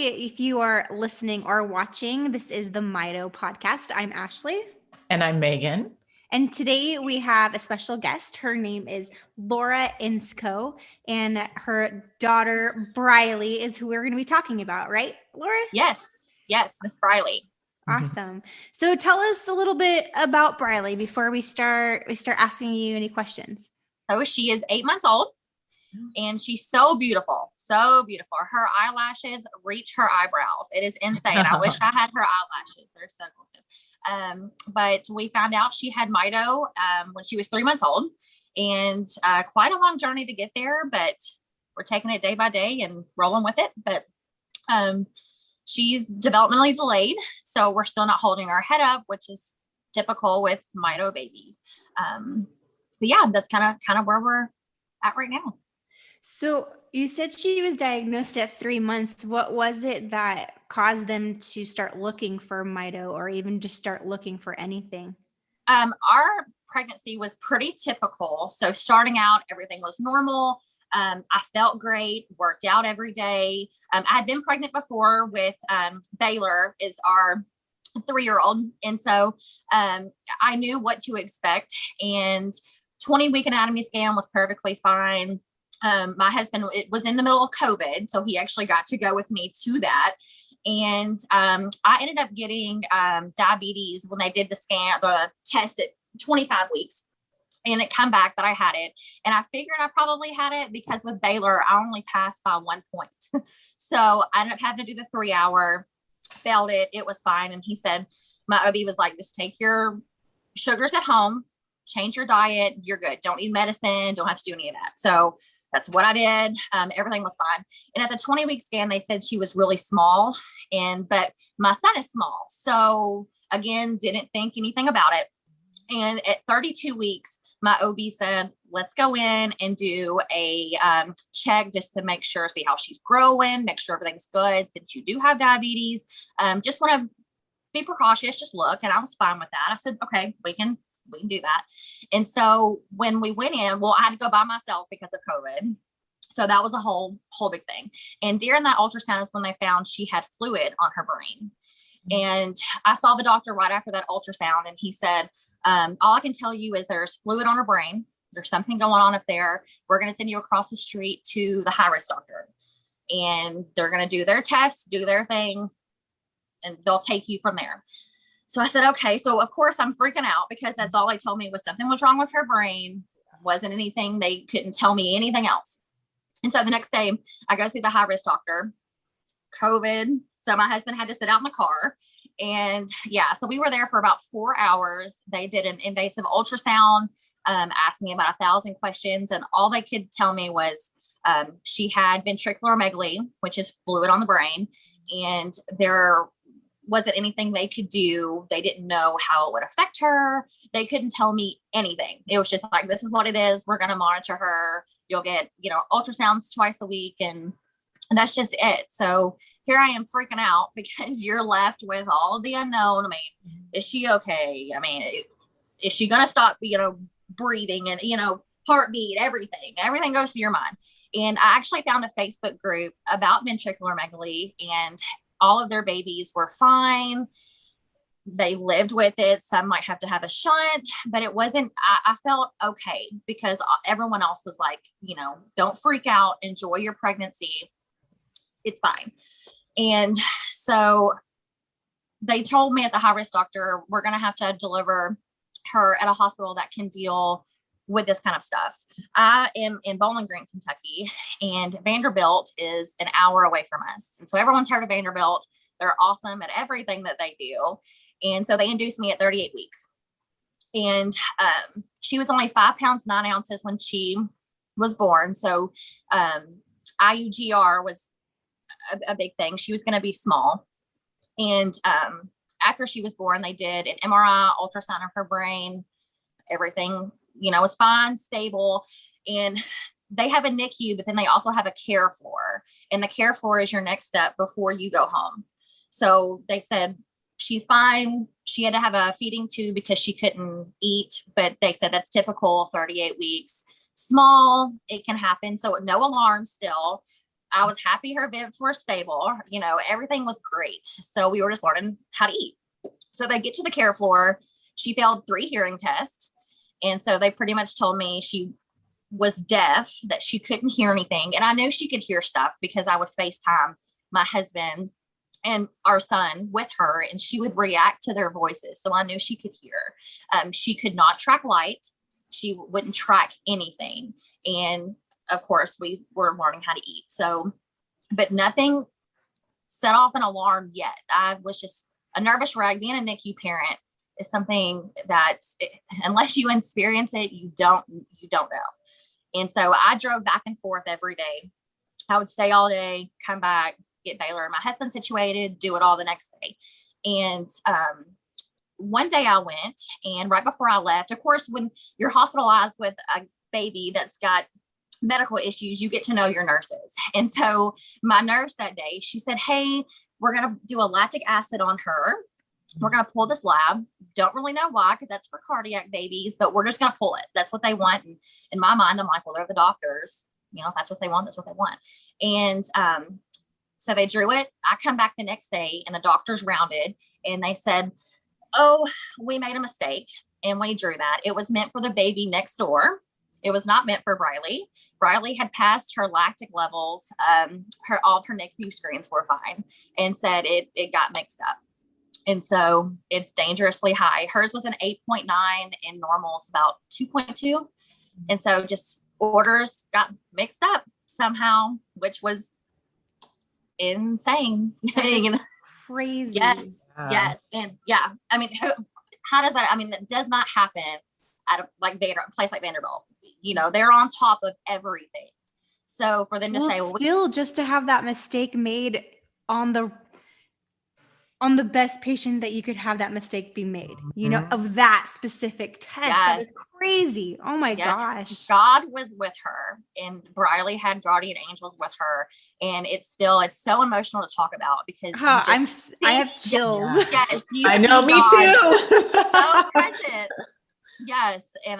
if you are listening or watching, this is the Mito podcast. I'm Ashley. And I'm Megan. And today we have a special guest. Her name is Laura Insco, and her daughter Briley is who we're going to be talking about, right, Laura? Yes, Miss Briley. Awesome. So tell us a little bit about Briley before we start asking you any questions. So she is 8 months old, and she's so beautiful. So beautiful. Her eyelashes reach her eyebrows. It is insane. I wish I had her eyelashes. They're so gorgeous. But we found out she had Mito when she was 3 months old, and quite a long journey to get there, but we're taking it day by day and rolling with it. But she's developmentally delayed, so we're still not holding our head up, which is typical with Mito babies. But yeah, that's kind of where we're at right now. So you said she was diagnosed at 3 months. What was it that caused them to start looking for Mito, or even just start looking for anything? Our pregnancy was pretty typical. So starting out, everything was normal. I felt great, worked out every day. I had been pregnant before with Baylor, is our 3-year-old. And so I knew what to expect. And 20-week anatomy scan was perfectly fine. My husband, it was in the middle of COVID, so he actually got to go with me to that. And I ended up getting diabetes when they did the test at 25 weeks. And it come back that I had it. And I figured I probably had it because with Baylor, I only passed by 1 point. So I ended up having to do the 3-hour, failed it. It was fine. And he said, my OB was like, just take your sugars at home, change your diet. You're good. Don't eat medicine. Don't have to do any of that. So that's what I did. Everything was fine. And at the 20-week scan, they said she was really small, but my son is small. So again, didn't think anything about it. And at 32 weeks, my OB said, let's go in and do a check just to make sure, see how she's growing, make sure everything's good. Since you do have diabetes, just want to be precautious, just look. And I was fine with that. I said, okay, we can do that. And so when we went in, I had to go by myself because of COVID. So that was a whole big thing. And during that ultrasound is when they found she had fluid on her brain. And I saw the doctor right after that ultrasound, and he said, all I can tell you is there's fluid on her brain. There's something going on up there. We're going to send you across the street to the high-risk doctor, and they're going to do their tests, do their thing, and they'll take you from there. So I said, okay. So of course I'm freaking out because that's all they told me was something was wrong with her brain. Wasn't anything. They couldn't tell me anything else. And so the next day I go see the high-risk doctor, COVID. So my husband had to sit out in the car. And yeah, so we were there for about 4 hours. They did an invasive ultrasound, asked me about 1,000 questions. And all they could tell me was she had ventricular megaly, which is fluid on the brain. And there wasn't anything they could do. They didn't know how it would affect her. They couldn't tell me anything. It was just like, this is what it is. We're going to monitor her. You'll get, ultrasounds twice a week. And that's just it. So here I am freaking out because you're left with all of the unknown. I mean, is she okay? I mean, is she going to stop, breathing and, heartbeat, everything goes to your mind. And I actually found a Facebook group about ventricular megaly, and all of their babies were fine. They lived with it. Some might have to have a shunt, but it wasn't, I felt okay because everyone else was like, don't freak out, enjoy your pregnancy. It's fine. And so they told me at the high-risk doctor, we're going to have to deliver her at a hospital that can deal with this kind of stuff. I am in Bowling Green, Kentucky, and Vanderbilt is an hour away from us. And so everyone's heard of Vanderbilt. They're awesome at everything that they do. And so they induced me at 38 weeks. And she was only 5 pounds, 9 ounces when she was born. So IUGR was a big thing. She was going to be small. And after she was born, they did an MRI, ultrasound of her brain. Everything, was fine, stable. And they have a NICU, but then they also have a care floor. And the care floor is your next step before you go home. So they said, she's fine. She had to have a feeding tube because she couldn't eat, but they said that's typical, 38 weeks. Small, it can happen. So no alarm still. I was happy her vents were stable. You know, everything was great. So we were just learning how to eat. So they get to the care floor. She failed 3 hearing tests. And so they pretty much told me she was deaf, that she couldn't hear anything. And I knew she could hear stuff because I would FaceTime my husband and our son with her, and she would react to their voices. So I knew she could hear. She could not track light. She wouldn't track anything. And of course, we were learning how to eat. So, but nothing set off an alarm yet. I was just a nervous wreck. Being a NICU parent is something that, unless you experience it, you don't know. And so I drove back and forth every day. I would stay all day, come back, get Baylor and my husband situated, do it all the next day. And one day I went, and right before I left, of course, when you're hospitalized with a baby that's got medical issues, you get to know your nurses. And so my nurse that day, she said, hey, we're going to do a lactic acid on her. We're going to pull this lab. Don't really know why, because that's for cardiac babies, but we're just going to pull it. That's what they want. And in my mind, I'm like, well, they're the doctors. You know, if that's what they want, that's what they want. And so they drew it. I come back the next day, and the doctors rounded, and they said, oh, we made a mistake, and we drew that. It was meant for the baby next door. It was not meant for Briley. Briley had passed her lactic levels. All of her NICU screens were fine, and said it got mixed up. And so it's dangerously high. Hers was an 8.9 and normal's about 2.2. And so just orders got mixed up somehow, which was insane. Crazy. Yes. Yes. And yeah, I mean, how does that, I mean, that does not happen at a place like Vanderbilt. You know, they're on top of everything. So for them to say, well, still just to have that mistake made on the best patient that you could have that mistake be made, you know, of that specific test. Yes. That is crazy. Oh my gosh. God was with her, and Briley had guardian angels with her. And it's so emotional to talk about, because I have chills. Yes, I know, me too. So present. Yes. And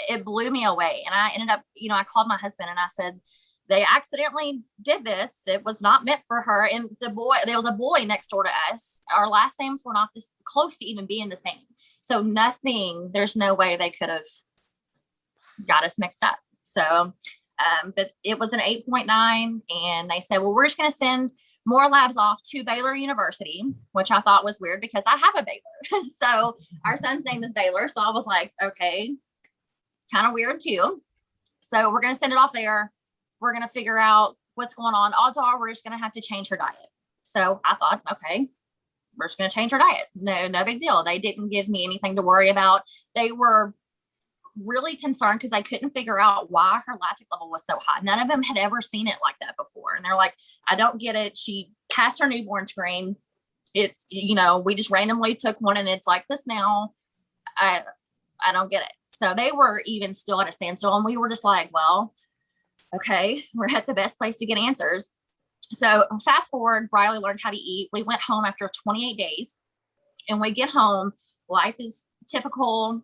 it blew me away. And I ended up, you know, I called my husband and I said, they accidentally did this. It was not meant for her. And there was a boy next door to us. Our last names were not this close to even being the same. So there's no way they could have got us mixed up. So, but it was an 8.9, and they said, well, we're just going to send more labs off to Baylor University, which I thought was weird because I have a Baylor. So our son's name is Baylor. So I was like, okay, kind of weird too. So we're going to send it off there. We're going to figure out what's going on. Odds are we're just going to have to change her diet. So I thought, okay, we're just going to change her diet. No big deal. They didn't give me anything to worry about. They were really concerned because they couldn't figure out why her lactic level was so high. None of them had ever seen it like that before. And they're like, I don't get it. She passed her newborn screen. It's, you know, we just randomly took one and it's like this now. I don't get it. So they were even still at a standstill, and we were just like, well, okay, we're at the best place to get answers. So fast forward, Briley learned how to eat. We went home after 28 days, and we get home. Life is typical.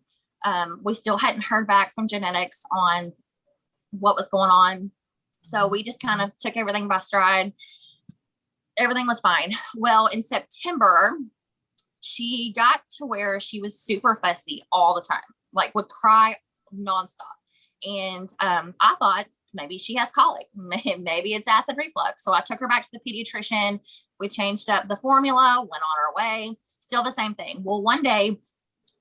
We still hadn't heard back from genetics on what was going on. So we just kind of took everything by stride. Everything was fine. Well, in September, she got to where she was super fussy all the time, like would cry nonstop. And I thought, maybe she has colic. Maybe it's acid reflux. So I took her back to the pediatrician. We changed up the formula, went on our way. Still the same thing. Well, one day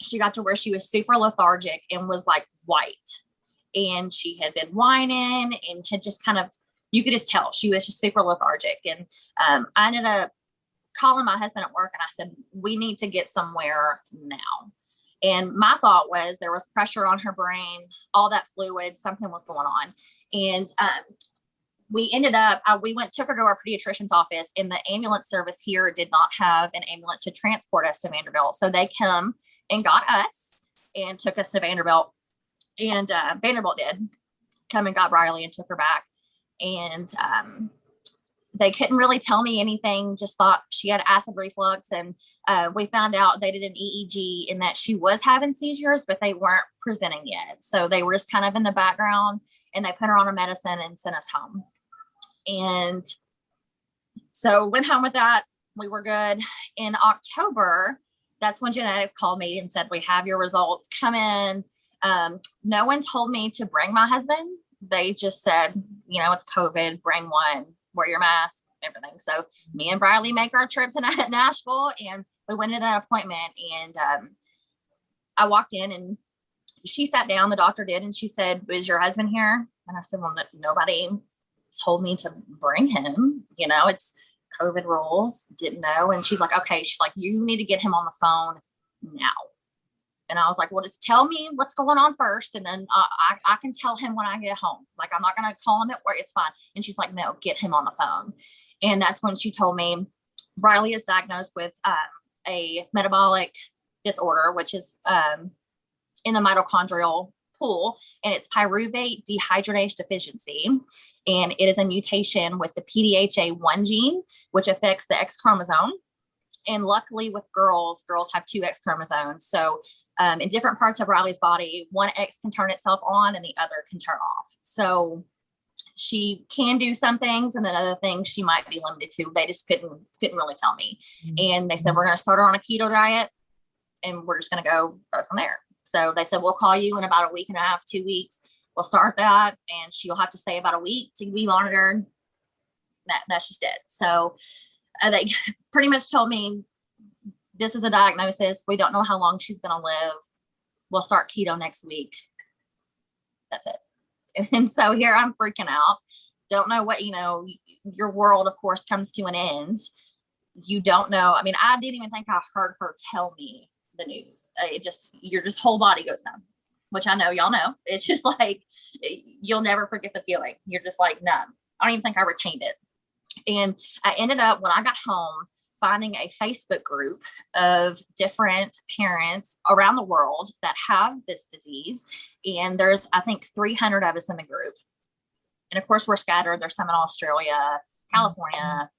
she got to where she was super lethargic and was like white. And she had been whining and had just kind of, you could just tell she was just super lethargic. And I ended up calling my husband at work, and I said, we need to get somewhere now. And my thought was there was pressure on her brain, all that fluid, something was going on. And we ended up, took her to our pediatrician's office, and the ambulance service here did not have an ambulance to transport us to Vanderbilt. So they come and got us and took us to Vanderbilt. And Vanderbilt did come and got Briley and took her back. And they couldn't really tell me anything, just thought she had acid reflux. And we found out they did an EEG and that she was having seizures, but they weren't presenting yet. So they were just kind of in the background, and they put her on a medicine and sent us home. And so went home with that. We were good. In October, that's when genetics called me and said, we have your results, come in. No one told me to bring my husband. They just said, it's COVID, bring one, wear your mask, everything. So me and Briley make our trip to Nashville, and we went to that appointment, and I walked in and she sat down, the doctor did, and she said, is your husband here? And I said, well, nobody told me to bring him. It's COVID rules, didn't know. And she's like, okay. She's like, you need to get him on the phone now. And I was like, well, just tell me what's going on first. And then I can tell him when I get home. Like, I'm not going to call him at work. It's fine. And she's like, no, get him on the phone. And that's when she told me Briley is diagnosed with a metabolic disorder, which is in the mitochondrial pool, and it's pyruvate dehydrogenase deficiency. And it is a mutation with the PDHA1 gene, which affects the X chromosome. And luckily with girls have two X chromosomes. So in different parts of Riley's body, one X can turn itself on and the other can turn off. So she can do some things, and then other things she might be limited to. They just couldn't really tell me. And they said, we're going to start her on a keto diet, and we're just going to go from there. So they said, we'll call you in about a week and a half, 2 weeks. We'll start that, and she'll have to stay about a week to be monitored. That's just it. So they pretty much told me, this is a diagnosis. We don't know how long she's going to live. We'll start keto next week. That's it. And so here I'm freaking out. Don't know what, your world, of course, comes to an end. You don't know. I mean, I didn't even think I heard her tell me the news. Your whole body goes numb, which I know y'all know. It's just like, you'll never forget the feeling. You're just like numb. I don't even think I retained it. And I ended up, when I got home, finding a Facebook group of different parents around the world that have this disease. And there's, I think, 300 of us in the group. And of course, we're scattered. There's some in Australia, California,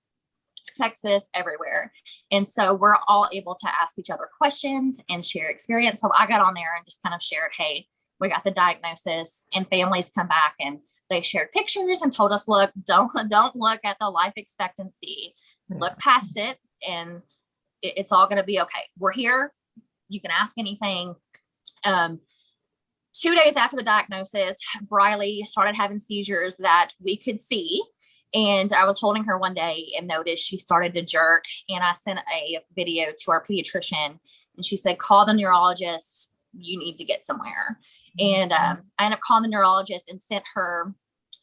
Texas, everywhere. And so we're all able to ask each other questions and share experience. So I got on there and just kind of shared, hey, we got the diagnosis, and families come back and they shared pictures and told us, look, don't look at the life expectancy, look past it, and it's all going to be okay. We're here. You can ask anything. 2 days after the diagnosis, Briley started having seizures that we could see. And I was holding her one day and noticed she started to jerk. And I sent a video to our pediatrician, and she said, call the neurologist. You need to get somewhere. And I ended up calling the neurologist and sent her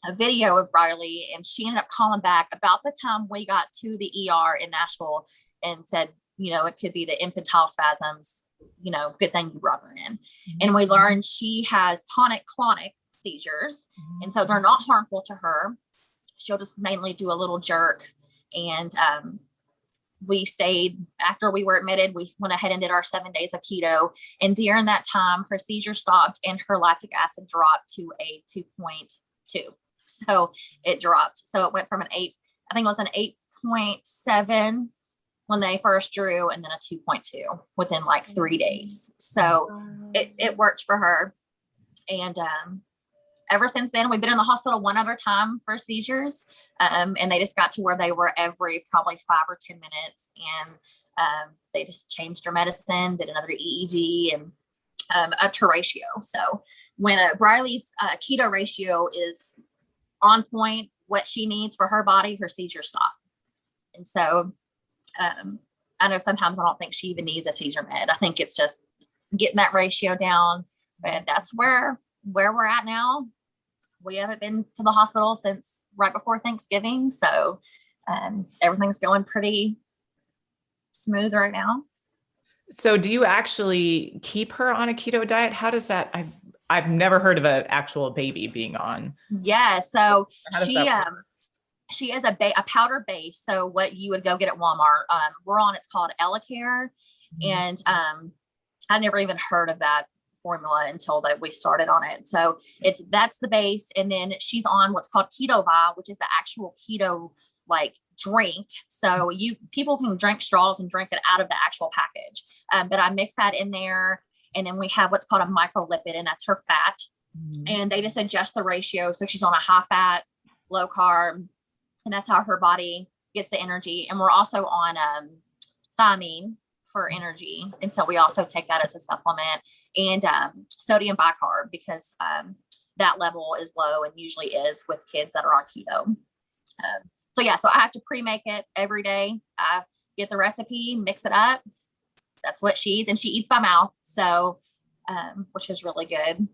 a video of Briley, and she ended up calling back about the time we got to the ER in Nashville and said, it could be the infantile spasms, good thing you brought her in. And we learned she has tonic-clonic seizures. And so they're not harmful to her. She'll just mainly do a little jerk. And we stayed, after we were admitted, we went ahead and did our 7 days of keto. And during that time, her seizure stopped and her lactic acid dropped to a 2.2. So it dropped. So it went from I think it was an 8.7 when they first drew, and then a 2.2 within like 3 days. So it worked for her. And ever since then, we've been in the hospital one other time for seizures. And they just got to where they were every probably 5 or 10 minutes. And they just changed her medicine, did another EEG, and up to ratio. So when Briley's keto ratio is on point, what she needs for her body, her seizures stop. And so I know sometimes I don't think she even needs a seizure med. I think it's just getting that ratio down. But that's where we're at now. We haven't been to the hospital since right before Thanksgiving. So everything's going pretty smooth right now. So do you actually keep her on a keto diet? How does that, I've never heard of an actual baby being on. Yeah. So she is a powder base. So what you would go get at Walmart, we're on, it's called EllaCare. And I never even heard of that formula until that we started on it. So that's the base. And then she's on what's called Keto Vi, which is the actual keto like drink. So people can drink straws and drink it out of the actual package. But I mix that in there. And then we have what's called a microlipid, and that's her fat. And they just adjust the ratio. So she's on a high fat, low carb, and that's how her body gets the energy. And we're also on thiamine for energy, and so we also take that as a supplement, and sodium bicarb, because that level is low and usually is with kids that are on keto. So yeah, so I have to pre-make it every day. I get the recipe, mix it up. That's what she eats, and she eats by mouth, so which is really good.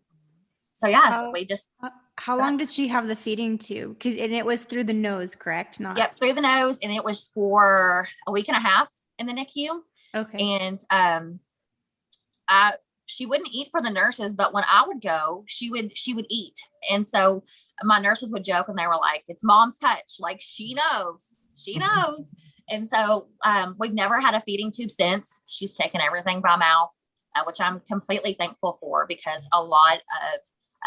So yeah, we just. How long did she have the feeding tube? And it was through the nose, correct? Yep, through the nose, and it was for a week and a half in the NICU. Okay. And she wouldn't eat for the nurses, but when I would go, she would eat. And so my nurses would joke, and they were like, "It's mom's touch. Like, she knows. And so we've never had a feeding tube since. She's taken everything by mouth, which I'm completely thankful for, because a lot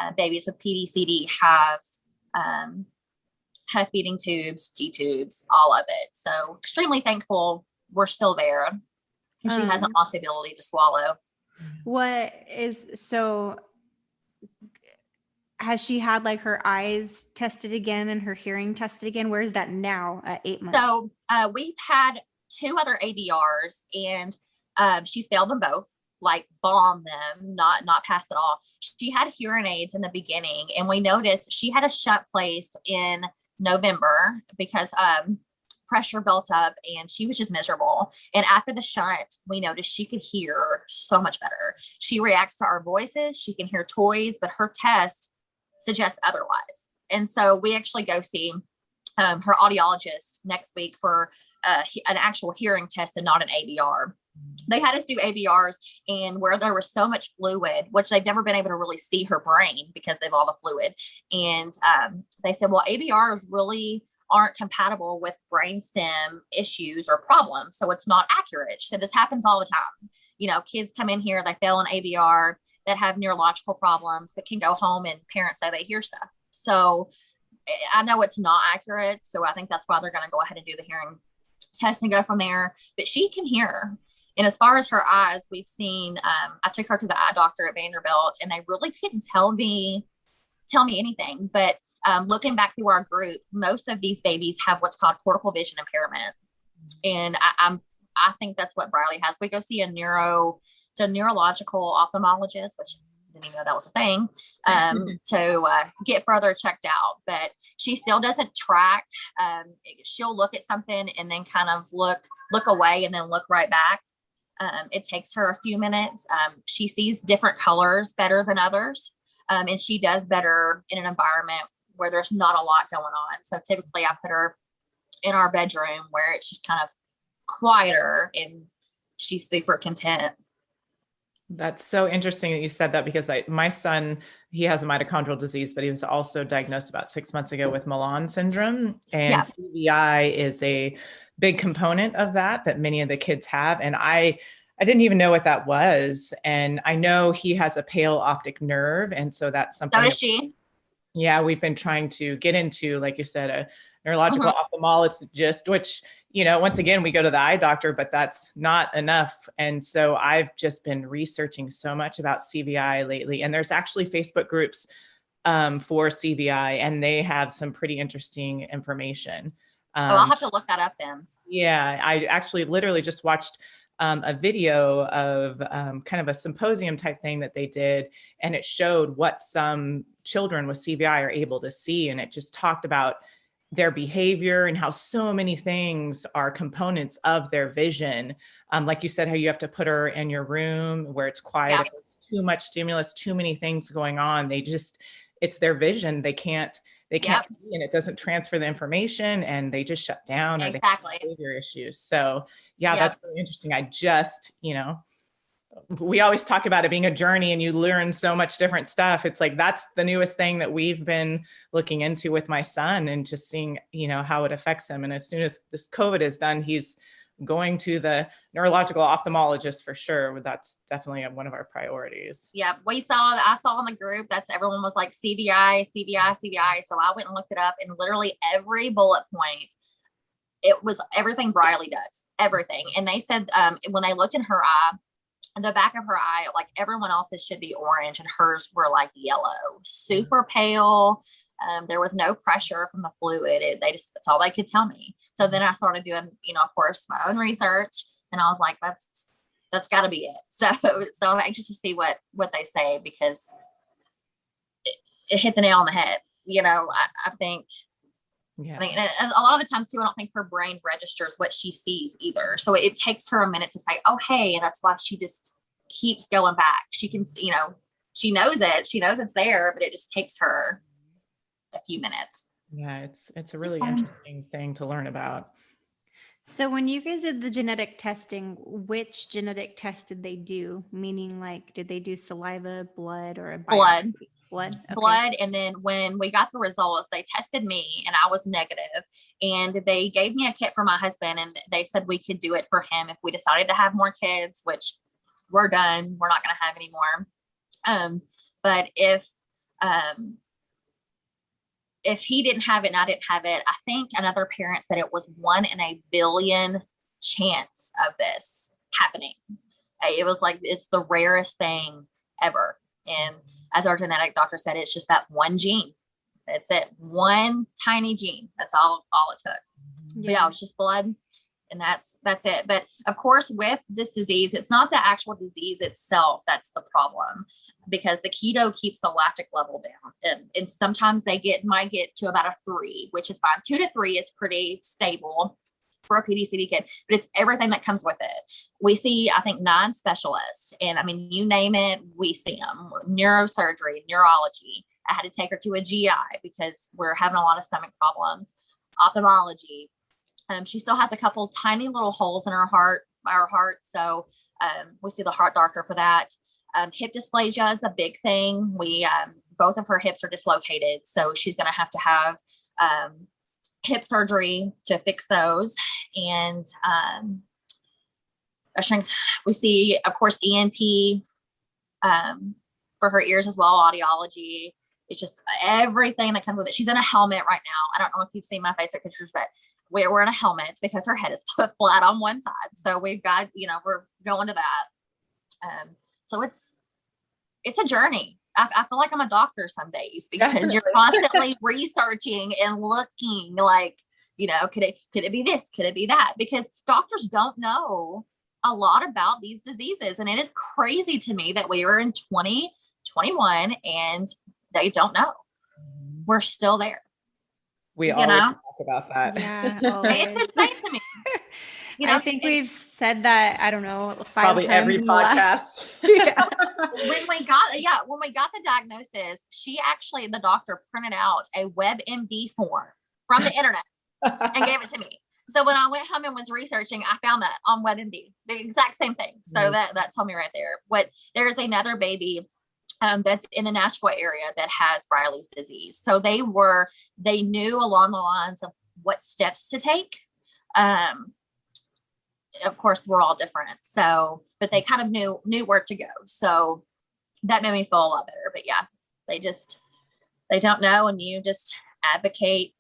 of babies with PDCD have feeding tubes, G tubes, all of it. So extremely thankful we're still there. And she hasn't lost the ability to swallow. Has she had like her eyes tested again and her hearing tested again? Where is that now at 8 months? So we've had 2 other ABRs, and she's failed them both, like bombed them, not passed at all. She had hearing aids in the beginning, and we noticed she had a shunt placed in November because pressure built up and she was just miserable. And after the shunt, we noticed she could hear so much better. She reacts to our voices. She can hear toys, but her test suggests otherwise. And so we actually go see her audiologist next week for an actual hearing test and not an ABR. They had us do ABRs, and where there was so much fluid, which they've never been able to really see her brain because they've all the fluid. And they said, well, ABRs really aren't compatible with brainstem issues or problems, so it's not accurate. She said this happens all the time. You know, kids come in here, they fail an ABR, that have neurological problems, but can go home and parents say they hear stuff. So I know it's not accurate. So I think that's why they're going to go ahead and do the hearing test and go from there. But she can hear. And as far as her eyes, we've seen, I took her to the eye doctor at Vanderbilt, and they really couldn't tell me anything. But looking back through our group, most of these babies have what's called cortical vision impairment. And I think that's what Briley has. We go see a neurological ophthalmologist, which I didn't even know that was a thing, to get further checked out. But she still doesn't track. She'll look at something and then kind of look away and then look right back. It takes her a few minutes. She sees different colors better than others. And she does better in an environment where there's not a lot going on. So typically I put her in our bedroom where it's just kind of quieter, and she's super content. That's so interesting that you said that, because my son, he has a mitochondrial disease, but he was also diagnosed about 6 months ago with Milan syndrome, and CVI is a big component of that many of the kids have. And I didn't even know what that was. And I know he has a pale optic nerve. And so that's something. So does she. Yeah, we've been trying to get into, like you said, a neurological ophthalmologist, which, you know, once again, we go to the eye doctor, but that's not enough. And so I've just been researching so much about CVI lately. And there's actually Facebook groups for CVI, and they have some pretty interesting information. I'll have to look that up then. Yeah, I actually literally just watched a video of kind of a symposium type thing that they did, and it showed what some children with CVI are able to see. And it just talked about their behavior and how so many things are components of their vision. Like you said, how you have to put her in your room where it's quiet. Yeah. If it's too much stimulus, too many things going on, it's their vision. They can't see, and it doesn't transfer the information, and they just shut down, or they have behavior issues. So yeah, that's really interesting. I just, we always talk about it being a journey, and you learn so much different stuff. It's like, that's the newest thing that we've been looking into with my son, and just seeing, how it affects him. And as soon as this COVID is done, he's going to the neurological ophthalmologist for sure. That's definitely one of our priorities. Yeah. I saw in the group, everyone was like CVI. So I went and looked it up, and literally every bullet point, it was everything Briley does, everything. And they said, when they looked in her eye, the back of her eye, like everyone else's should be orange, and hers were like yellow, super pale. There was no pressure from the fluid. That's all they could tell me. So then I started doing, of course, my own research, and I was like, that's gotta be it. So I'm anxious to see what they say, because it hit the nail on the head. I think, Yeah. I think, and a lot of the times too, I don't think her brain registers what she sees either. So it takes her a minute to say, oh, hey, and that's why she just keeps going back. She can, she knows it. She knows it's there, but it just takes her a few minutes. Yeah, it's a really interesting thing to learn about. So when you guys did the genetic testing, which genetic test did they do? Meaning, like, did they do saliva, blood, or a blood? Blood. Okay. Blood. And then when we got the results, they tested me and I was negative, and they gave me a kit for my husband, and they said we could do it for him if we decided to have more kids, which we're done. We're not going to have any more. But if he didn't have it and I didn't have it, I think another parent said it was 1 in a billion chance of this happening. It was like, it's the rarest thing ever. And as our genetic doctor said, it's just that one gene. That's it. One tiny gene. That's all it took. Yeah, it's just blood. And that's it. But of course, with this disease, it's not the actual disease itself that's the problem, because the keto keeps the lactic level down. And sometimes they might get to about a 3, which is fine. 2 to 3 is pretty stable for a PDCD kid, but it's everything that comes with it. We see, I think, 9 specialists, and I mean, you name it, we see them. Neurosurgery, neurology. I had to take her to a GI because we're having a lot of stomach problems. Ophthalmology. She still has a couple tiny little holes in her heart. So we see the heart doctor for that. Hip dysplasia is a big thing. We both of her hips are dislocated, so she's going to have hip surgery to fix those. And we see, of course, ENT for her ears as well, audiology. It's just everything that comes with it. She's in a helmet right now. I don't know if you've seen my Facebook pictures, but we're in a helmet because her head is flat on one side. So we've got, we're going to that. So it's a journey. I feel like I'm a doctor some days, because you're constantly researching and looking like, could it be this? Could it be that? Because doctors don't know a lot about these diseases. And it is crazy to me that we were in 2021 and they don't know. We're still there. We always talk about that. Yeah, it's insane to me. I think we've said that, I don't know, 5 probably times every podcast. When we got the diagnosis, the doctor printed out a WebMD form from the internet and gave it to me. So when I went home and was researching, I found that on WebMD, the exact same thing. So that told me right there. There's another baby that's in the Nashville area that has Briley's disease. So they knew along the lines of what steps to take. Of course, we're all different. So, but they kind of knew where to go. So that made me feel a lot better. But yeah, they don't know, and you just advocate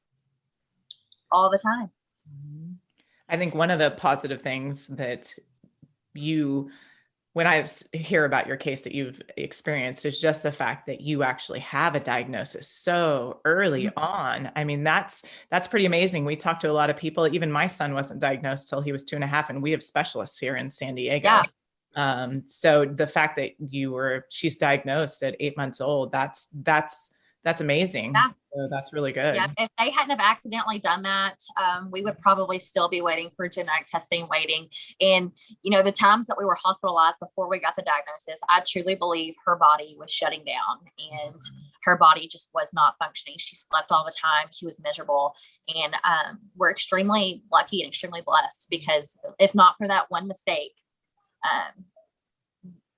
all the time. I think one of the positive things that when I hear about your case that you've experienced, is just the fact that you actually have a diagnosis so early on. I mean, that's pretty amazing. We talked to a lot of people. Even my son wasn't diagnosed till he was 2.5, and we have specialists here in San Diego. Yeah. So the fact that she's diagnosed at 8 months old, that's amazing. Yeah. So that's really good. Yeah. If they hadn't have accidentally done that, we would probably still be waiting for genetic testing, And, the times that we were hospitalized before we got the diagnosis, I truly believe her body was shutting down and her body just was not functioning. She slept all the time. She was miserable. And we're extremely lucky and extremely blessed, because if not for that one mistake,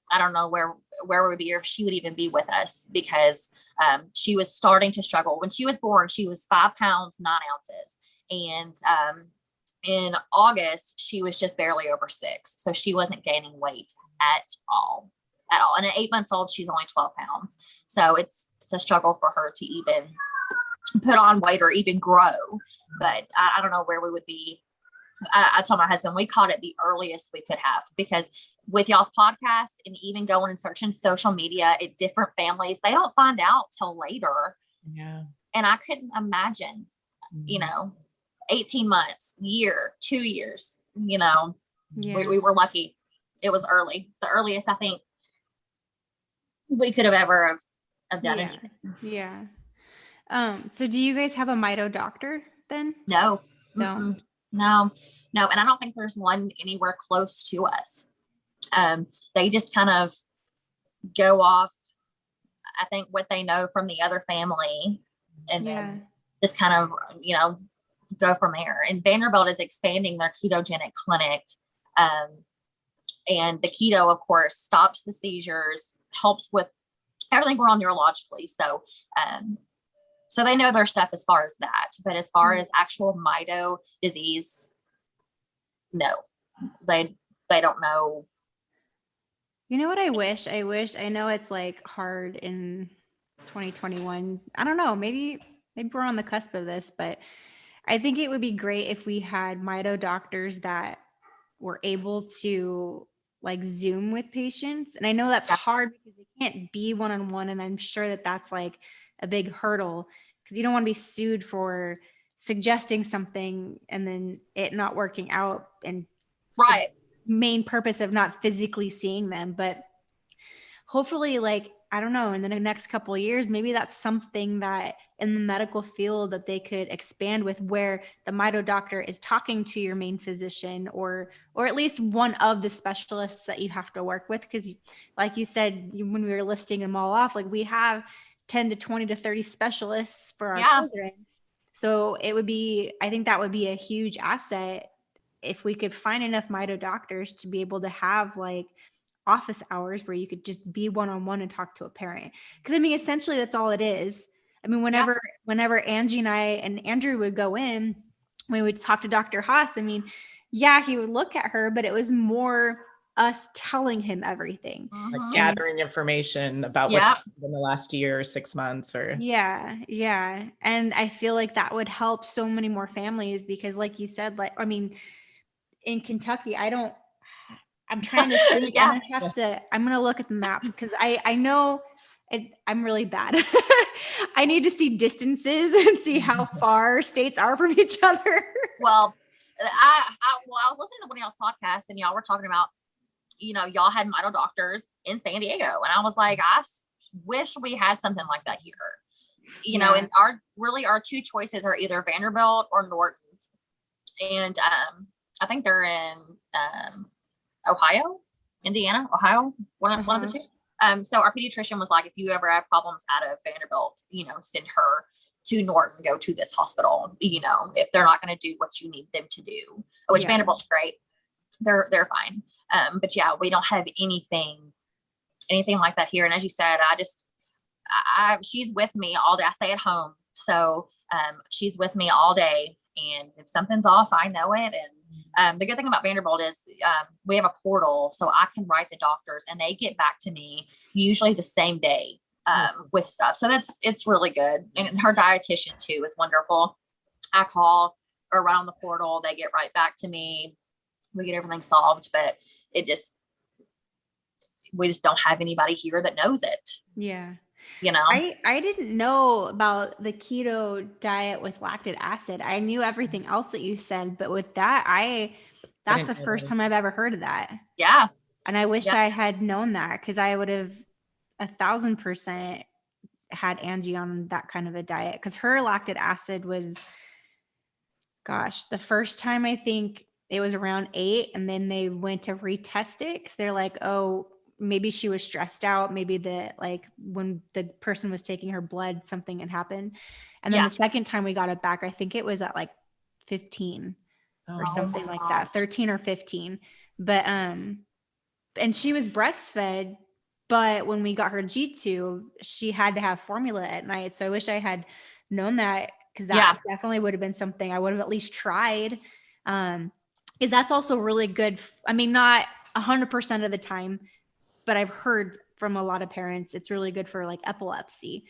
I don't know where we would be, or if she would even be with us, because she was starting to struggle. When she was born, she was 5 pounds, 9 ounces. And in August, she was just barely over 6. So she wasn't gaining weight at all. And at 8 months old, she's only 12 pounds. So it's a struggle for her to even put on weight or even grow. But I don't know where we would be. I told my husband we caught it the earliest we could have, because with y'all's podcast and even going and searching social media at different families, they don't find out till later. Yeah. And I couldn't imagine, 18 months, year, 2 years, we were lucky. It was early. The earliest I think we could have ever have done anything. Yeah. So do you guys have a Mito doctor then? No. No. No. And I don't think there's one anywhere close to us. They just kind of go off, I think, what they know from the other family, and then just kind of, go from there. And Vanderbilt is expanding their ketogenic clinic. And the keto, of course, stops the seizures, helps with everything going on neurologically. So they know their stuff as far as that. But as far as actual Mito disease, no, they don't know. You know what I wish? I know it's like hard in 2021. I don't know. Maybe we're on the cusp of this, but I think it would be great if we had Mito doctors that were able to like Zoom with patients. And I know that's hard because they can't be one-on-one. And I'm sure that that's like a big hurdle because you don't want to be sued for suggesting something and then it not working out, and right. Main purpose of not physically seeing them. But hopefully, like, I don't know, in the next couple of years, maybe that's something that in the medical field that they could expand with, where the Mito doctor is talking to your main physician or at least one of the specialists that you have to work with. Because like you said, when we were listing them all off, like we have 10 to 20 to 30 specialists for our children. So I think that would be a huge asset if we could find enough Mito doctors to be able to have like office hours where you could just be one-on-one and talk to a parent. Because I mean, essentially that's all it is. I mean, whenever Angie and I and Andrew would go in, we would talk to Dr. Haas. I mean, he would look at her, but it was more us telling him everything. Like gathering information about what's happened in the last year or 6 months or. Yeah. And I feel like that would help so many more families because like you said, like, I mean, in Kentucky, I'm trying to think. I'm going to look at the map because I know I'm really bad. I need to see distances and see how far states are from each other. Well, I was listening to one of y'all's podcasts and y'all were talking about, y'all had Mito doctors in San Diego. And I was like, I wish we had something like that here, and our two choices are either Vanderbilt or Norton's. And, I think they're in, Ohio, one of the two. So our pediatrician was like, if you ever have problems out of Vanderbilt, send her to Norton, go to this hospital, if they're not going to do what you need them to do, which Vanderbilt's great. They're fine. But we don't have anything like that here. And as you said, she's with me all day. I stay at home. So, she's with me all day. And if something's off, I know it. And the good thing about Vanderbilt is we have a portal, so I can write the doctors and they get back to me usually the same day with stuff. So it's really good. And her dietitian too is wonderful. I call or write on the portal, they get right back to me. We get everything solved, but we just don't have anybody here that knows it. Yeah. I didn't know about the keto diet with lactic acid. I knew everything else that you said, but with that, that's the first time I've ever heard of that. Yeah. And I wish I had known that because I would have 1,000% had Angie on that kind of a diet because her lactic acid was, the first time I think it was around 8 and then they went to retest it because they're like, oh, maybe she was stressed out. Maybe when the person was taking her blood, something had happened. And then the second time we got it back, I think it was at like 15 or something like that, 13 or 15. But, and she was breastfed, but when we got her G2, she had to have formula at night. So I wish I had known that because that definitely would have been something I would have at least tried. Because that's also really good. I mean, not 100% of the time, but I've heard from a lot of parents, it's really good for like epilepsy.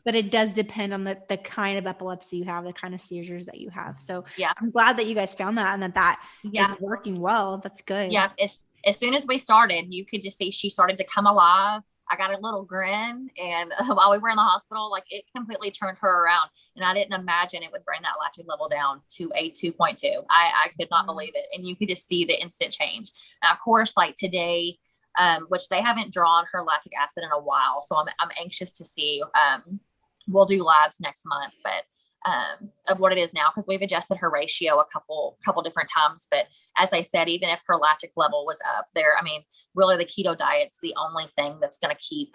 But it does depend on the kind of epilepsy you have, the kind of seizures that you have. So I'm glad that you guys found that and that is working well. That's good. Yeah. As soon as we started, you could just see she started to come alive. I got a little grin, and while we were in the hospital, like it completely turned her around. And I didn't imagine it would bring that lactate level down to a 2.2. I could not believe it. And you could just see the instant change. Now, of course, like today, which they haven't drawn her lactic acid in a while. So I'm anxious to see, we'll do labs next month, but of what it is now, because we've adjusted her ratio a couple different times. But as I said, even if her lactic level was up there, I mean, really the keto diet's the only thing that's going to keep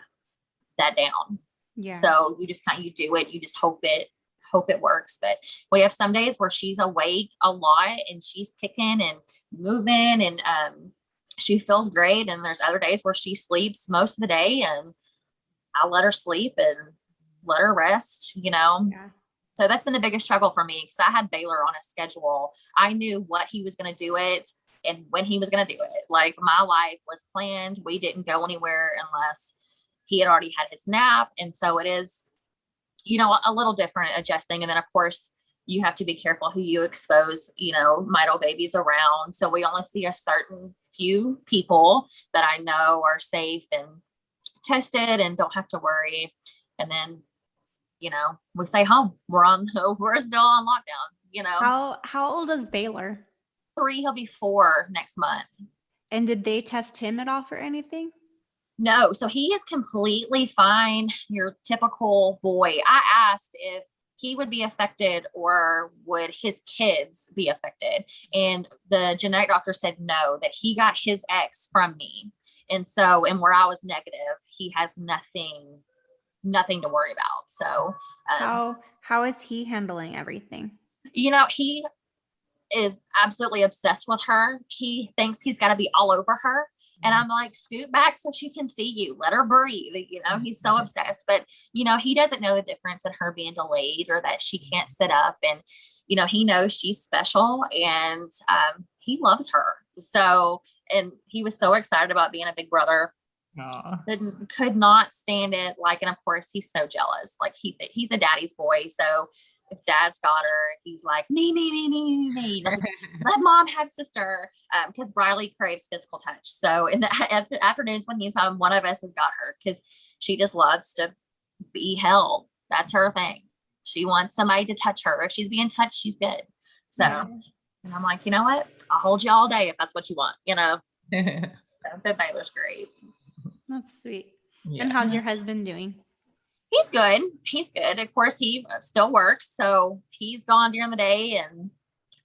that down. Yeah. So you just you do it. You just hope it works. But we have some days where she's awake a lot and she's kicking and moving, and she feels great. And there's other days where she sleeps most of the day, and I let her sleep and let her rest, you know? Yeah. So that's been the biggest struggle for me, because I had Baylor on a schedule. I knew what he was going to do it and when he was going to do it. Like my life was planned. We didn't go anywhere unless he had already had his nap. And so it is, you know, a little different adjusting. And then of course you have to be careful who you expose, you know, Mito babies around. So we only see a certain few people that I know are safe and tested and don't have to worry. And then, you know, we stay home. We're still on lockdown, you know. How old is Baylor? 3, he'll be 4 next month. And did they test him at all for anything? No. So he is completely fine. Your typical boy. I asked if he would be affected or would his kids be affected. And the genetic doctor said no, that he got his X from me. And so, and where I was negative, he has nothing to worry about. So how is he handling everything? You know, he is absolutely obsessed with her. He thinks he's got to be all over her. And I'm like, scoot back so she can see you. Let her breathe. You know, he's so obsessed. But, you know, he doesn't know the difference in her being delayed or that she can't sit up. And, you know, he knows she's special, and he loves her. So, and he was so excited about being a big brother. Could not stand it. Like, and of course he's so jealous. Like he's a daddy's boy. So if dad's got her, he's like, me. Like, let mom have sister. Because Briley craves physical touch. So in the afternoons when he's home, one of us has got her, because she just loves to be held. That's her thing. She wants somebody to touch her. If she's being touched, she's good. So, and I'm like, you know what? I'll hold you all day if that's what you want, you know. But Baylor's great. That's sweet. Yeah. And how's your husband doing? He's good. Of course, he still works. So he's gone during the day, and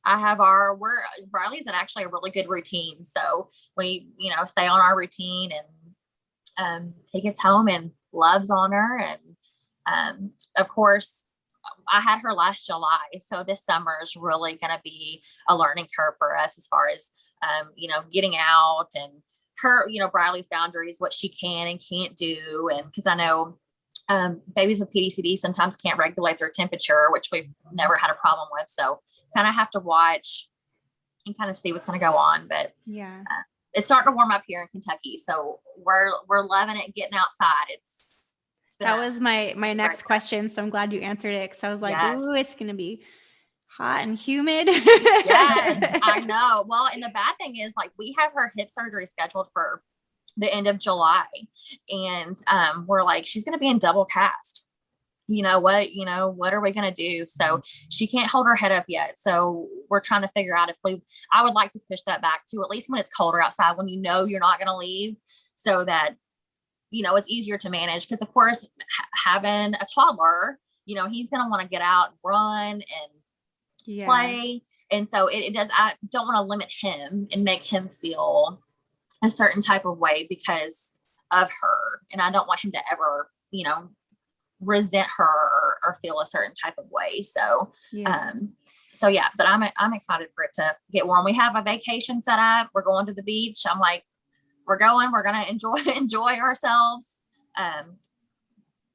I have Briley's in actually a really good routine. So we, you know, stay on our routine, and he gets home and loves on her. And of course, I had her last July. So this summer is really going to be a learning curve for us as far as, you know, getting out and her, you know, Briley's boundaries, what she can and can't do. And because I know babies with PDCD sometimes can't regulate their temperature, which we've never had a problem with. So kind of have to watch and kind of see what's going to go on. But yeah, it's starting to warm up here in Kentucky. So we're loving it, getting outside. That was my next question. So I'm glad you answered it, because I was like, yes. Ooh, it's going to be hot and humid. Yes, I know. Well, and the bad thing is, like, we have her hip surgery scheduled for the end of July, and we're like, she's going to be in double cast. What are we going to do? So she can't hold her head up yet. So we're trying to figure out I would like to push that back to at least when it's colder outside, when you know you're not going to leave, so that, you know, it's easier to manage. Because of course, having a toddler, you know, he's going to want to get out, run, and play. And so it does, I don't want to limit him and make him feel a certain type of way because of her. And I don't want him to ever, you know, resent her or feel a certain type of way. So, but I'm excited for it to get warm. We have a vacation set up. We're going to the beach. I'm like, we're going to enjoy ourselves.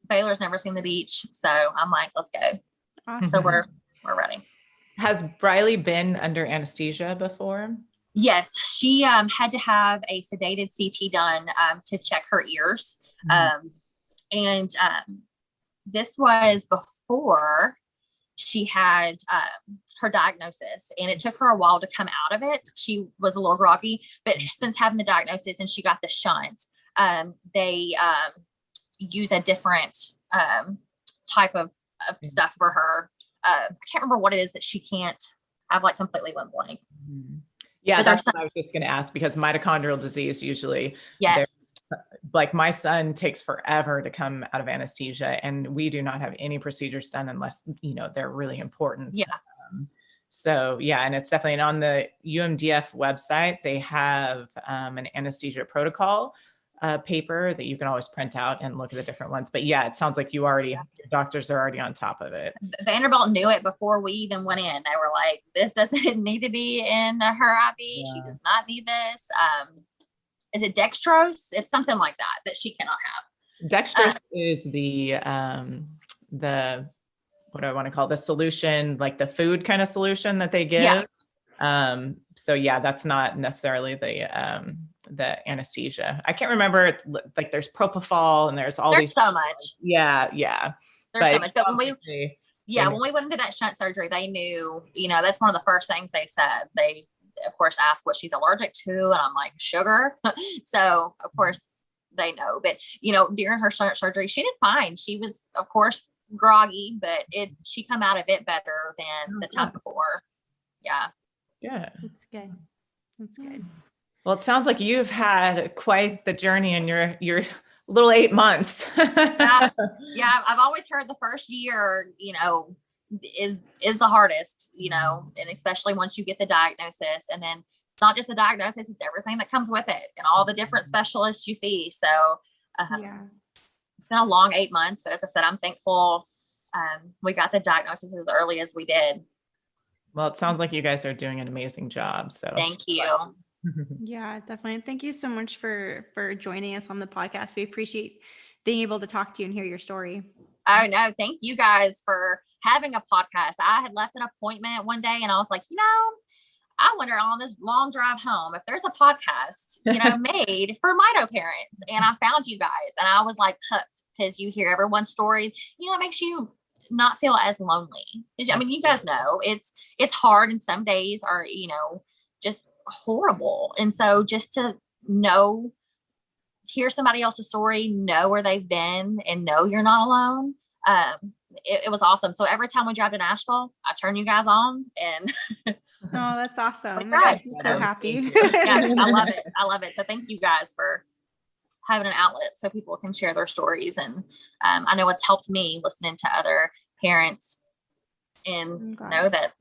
Baylor's never seen the beach. So I'm like, let's go. Awesome. So we're ready. Has Briley been under anesthesia before? Yes. She had to have a sedated CT done to check her ears. This was before she had her diagnosis, and it took her a while to come out of it. She was a little groggy, but since having the diagnosis and she got the shunt, they use a different type of stuff for her. I can't remember what it is that she can't. I've like completely went blank. Yeah, that's what I was just going to ask, because mitochondrial disease usually, yes, like my son takes forever to come out of anesthesia, and we do not have any procedures done unless, they're really important. Yeah. So yeah, and it's definitely, and on the UMDF website, they have an anesthesia protocol paper that you can always print out and look at the different ones. But yeah, it sounds like your doctors are already on top of it. Vanderbilt knew it before we even went in. They were like, this doesn't need to be in her IV. Yeah. She does not need this. Is it dextrose? It's something like that she cannot have. Dextrose is the what do I want to call the solution, like the food kind of solution that they give. Yeah. So yeah, that's not necessarily the anesthesia. I can't remember, like there's propofol and there's these so much. Yeah. There's so much. But when we went into that shunt surgery, they knew, that's one of the first things they said. They of course asked what she's allergic to, and I'm like, sugar. So of course they know. But during her shunt surgery, she did fine. She was of course groggy, but she come out of it better than the time before. Yeah. That's good. Well, it sounds like you've had quite the journey in your little 8 months. Yeah. I've always heard the first year, is the hardest, and especially once you get the diagnosis, and then it's not just the diagnosis, it's everything that comes with it and all the different specialists you see. So it's been a long 8 months, but as I said, I'm thankful we got the diagnosis as early as we did. Well, it sounds like you guys are doing an amazing job. So thank you. Yeah, definitely. And thank you so much for joining us on the podcast. We appreciate being able to talk to you and hear your story. Oh no, thank you guys for having a podcast. I had left an appointment one day and I was like, I wonder on this long drive home if there's a podcast, made for Mito parents. And I found you guys, and I was like hooked, because you hear everyone's stories. It makes you not feel as lonely. I mean, you guys know it's hard, and some days are, just horrible. And so just to hear somebody else's story, know where they've been, and know you're not alone. It was awesome. So every time we drive to Nashville, I turn you guys on, and oh, that's awesome. I'm so happy. Yeah, I love it. So thank you guys for having an outlet so people can share their stories. And I know it's helped me listening to other parents and know that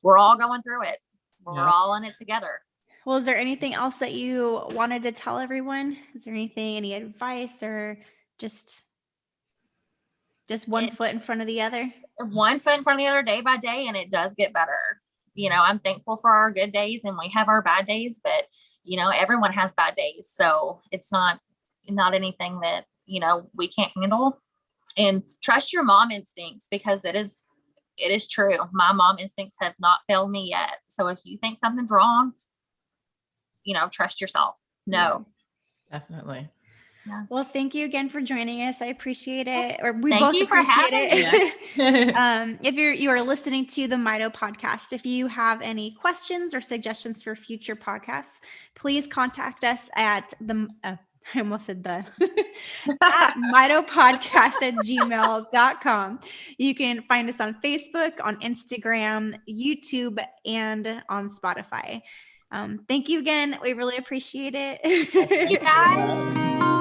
we're all going through it. We're all in it together. Well, is there anything else that you wanted to tell everyone? Is there any advice, or just one foot in front of the other? One foot in front of the other, day by day, and it does get better. I'm thankful for our good days, and we have our bad days, but everyone has bad days. So it's not anything that, we can't handle. And trust your mom instincts, because it is true. My mom instincts have not failed me yet. So if you think something's wrong, trust yourself. No. Definitely. Yeah. Well, thank you again for joining us. I appreciate it. Or we thank both you appreciate it. If you are listening to the Mito podcast, if you have any questions or suggestions for future podcasts, please contact us at I almost said at mitopodcast@gmail.com. You can find us on Facebook, on Instagram, YouTube, and on Spotify. Thank you again. We really appreciate it. Thank you guys.